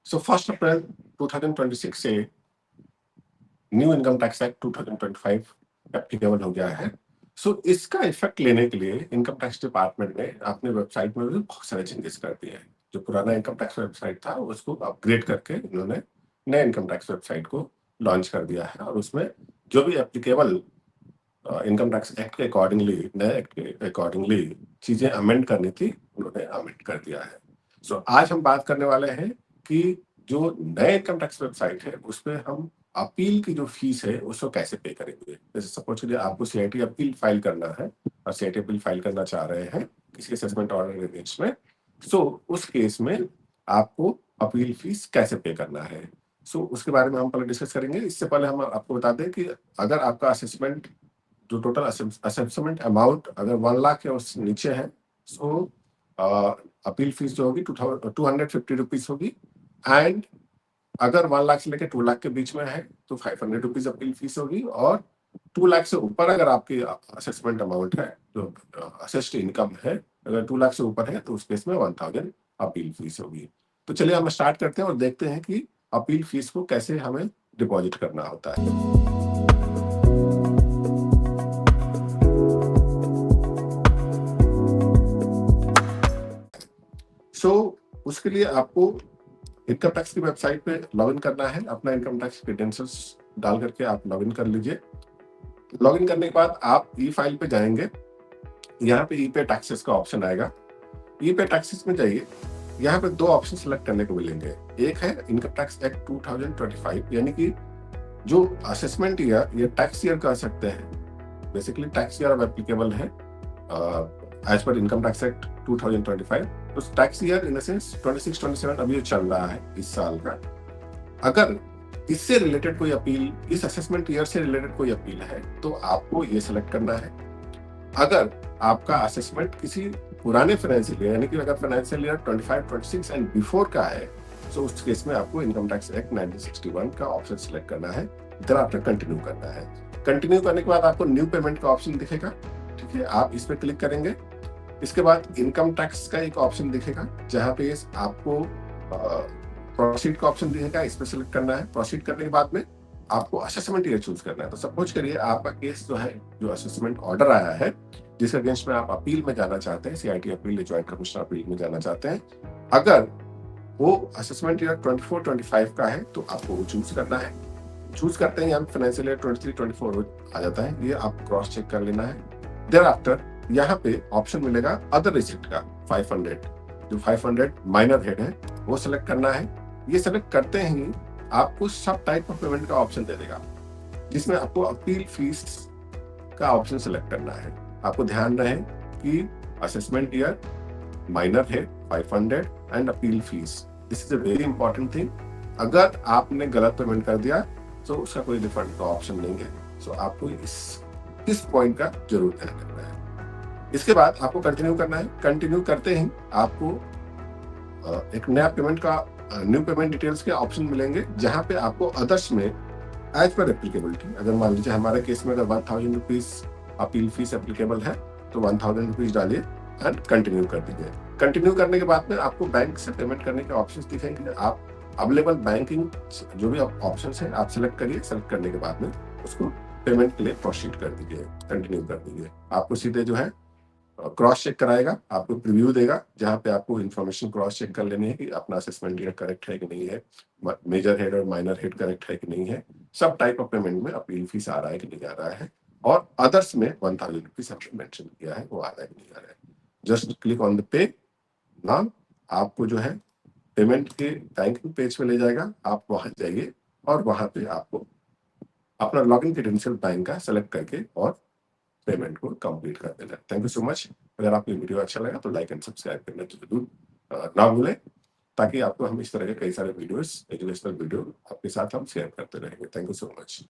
सो 1 अप्रैल 2026 से new income tax act 2025 applicable हो गया है। इसका इफेक्ट लेने के लिए इनकम टैक्स डिपार्टमेंट ने अपने वेबसाइट में भी बहुत सारे चेंजेस कर दिए हैं। जो पुराना इनकम टैक्स वेबसाइट था उसको अपग्रेड करके इन्होंने नए इनकम टैक्स वेबसाइट को लॉन्च कर दिया है, और उसमें जो भी एप्लीकेबल इनकम टैक्स एक्ट के अकॉर्डिंगली, नए एक्ट के अकॉर्डिंगली चीजें अमेंड करनी थी, उन्होंने अमेंड कर दिया है। आज हम बात करने वाले हैं कि जो नए इनकम टैक्स वेबसाइट है उसपे हम अपील की जो फीस है उसको कैसे पे करेंगे। जैसे सपोज करिए आपको सीआईटी अपील फाइल करना है और सीआईटी अपील फाइल करना चाह रहे हैं किसी असेसमेंट ऑर्डर के अगेंस्ट में, उस केस में आपको अपील फीस कैसे पे करना है, उसके बारे में हम पहले डिस्कस करेंगे। इससे पहले हम आपको बता दें कि अगर आपका असेसमेंट जो टोटल असेसमेंट अमाउंट अगर 1 लाख या उससे नीचे है, अपील फीस जो होगी 250 रुपीज होगी। एंड अगर 1 लाख से लेकर 2 लाख के बीच में है तो 500 रुपीज अपील फीस होगी, और 2 लाख से ऊपर अगर आपकी असेसमेंट अमाउंट है, जो असेस्ड इनकम है, अगर 2 लाख से ऊपर है तो उस केस में 1000 अपील फीस होगी। तो चलिए हम स्टार्ट करते हैं और देखते हैं कि अपील फीस को कैसे हमें डिपॉजिट करना होता है। उसके लिए आपको इनकम टैक्स की वेबसाइट पे लॉगिन करना है। अपना इनकम टैक्स क्रेडेंशियल्स डाल करके आप लॉगिन कर लीजिए। लॉगिन करने के बाद आप ई फाइल पे जाएंगे, यहाँ पे ई पे टैक्सेस का ऑप्शन आएगा। ई पे टैक्सेस में जाइए, यहाँ पे 2 ऑप्शन सेलेक्ट करने को मिलेंगे। एक है इनकम टैक्स एक्ट 2025, यानी कि जो असेसमेंट ईयर या टैक्स ईयर कह सकते हैं, बेसिकली टैक्स ईयर अब एप्लीकेबल है एज पर इनकम टैक्स एक्ट 2025। तो tax year in the sense 26-27 अभी चल रहा है इस साल का। अगर इससे रिलेटेड कोई अपील, इस असेसमेंट ईयर से रिलेटेड कोई अपील है तो आपको ये सेलेक्ट करना है। अगर आपका असेसमेंट किसी पुराने फाइनेंशियल ईयर, यानी कि अगर फाइनेंशियल ईयर 25-26 एंड बिफोर का है, तो उस केस में आपको इनकम टैक्स एक्ट 1961 का ऑप्शन सिलेक्ट करना है। देन आफ्टर कंटिन्यू करना है। कंटिन्यू करने के बाद आपको न्यू पेमेंट का ऑप्शन दिखेगा, ठीक है, आप इस पर क्लिक करेंगे। इसके बाद इनकम टैक्स का एक ऑप्शन दिखेगा जहां पे आपको प्रोसीड का ऑप्शन दिखेगा, इस पर सिलेक्ट करना है। प्रोसीड करने के बाद में आपको असेसमेंट ईयर चूज करना है। तो सपोज करिए आपका केस जो है, जो असेसमेंट ऑर्डर आया है जिसके अगेंस्ट में आप अपील में जाना चाहते हैं, सीआईटी अपील या ज्वाइंट कमिश्नर अपील में जाना चाहते हैं, अगर वो असेसमेंट ईयर 24-25 का है तो आपको वो चूज करना है। चूज करते हैं यहाँ फाइनेंशियल ईयर 23-24 आ जाता है, ये आप क्रॉस चेक कर लेना है। देयर आफ्टर यहाँ पे ऑप्शन मिलेगा अदर रिसिप्ट का 500, जो 500 माइनर हेड है वो सिलेक्ट करना है। ये सिलेक्ट करते ही आपको सब टाइप ऑफ पेमेंट का ऑप्शन दे देगा, जिसमें आपको अपील फीस का ऑप्शन सिलेक्ट करना है। आपको ध्यान रहे कि assessment year, minor head 500 and appeal fees, this is a very important thing. अगर आपने गलत पेमेंट कर दिया तो उसका कोई रिफंड का ऑप्शन नहीं है। आपको इस पॉइंट का जरूर ध्यान रखना है। इसके बाद आपको कंटिन्यू करना है। कंटिन्यू करते ही आपको एक नया पेमेंट का न्यू पेमेंट डिटेल्स के ऑप्शन मिलेंगे, जहां पे आपको अदर्स में एज पर एप्लीकेबिलिटी, अगर मान लीजिए हमारे केस में अगर 1000 रुपीज अपील फीस एप्लीकेबल है तो 1000 रुपीज डालिए एंड कंटिन्यू कर दीजिए। कंटिन्यू करने के बाद में आपको बैंक से पेमेंट करने के ऑप्शन दिखेंगे। आप अवेलेबल बैंकिंग जो भी ऑप्शन है आप सिलेक्ट करिए। सिलेक्ट करने के बाद में उसको पेमेंट के लिए प्रोसीड कर दीजिए, कंटिन्यू कर दीजिए। आपको सीधे जो है क्रॉस चेक कराएगा, आपको प्रीव्यू देगा जहां पे आपको इन्फॉर्मेशन क्रॉस चेक कर लेनी है कि अपना असेसमेंट ईयर करेक्ट है कि नहीं है, मेजर हेड और माइनर हेड करेक्ट है कि नहीं है, सब टाइप ऑफ पेमेंट में अपील फीस आ रहा है कि नहीं आ रहा है, और अदर्स में 1000 रुपीज हमने मेंशन किया है वो आ रहा है कि नहीं आ रहा है। Just click on the pay now, आपको जो है पेमेंट के बैंकिंग पेज पे ले जाएगा। आप वहां जाइए और वहां पे आपको अपना लॉगिन क्रेडेंशियल बैंक का सेलेक्ट करके और पेमेंट को कंप्लीट कर देना। Thank you so much. अगर आपको वीडियो अच्छा लगा तो लाइक एंड सब्सक्राइब करना जरूर ना भूलें, ताकि आपको हम इस तरह के कई सारे वीडियोस, एजुकेशनल वीडियो आपके साथ हम शेयर करते रहेंगे। Thank you so much.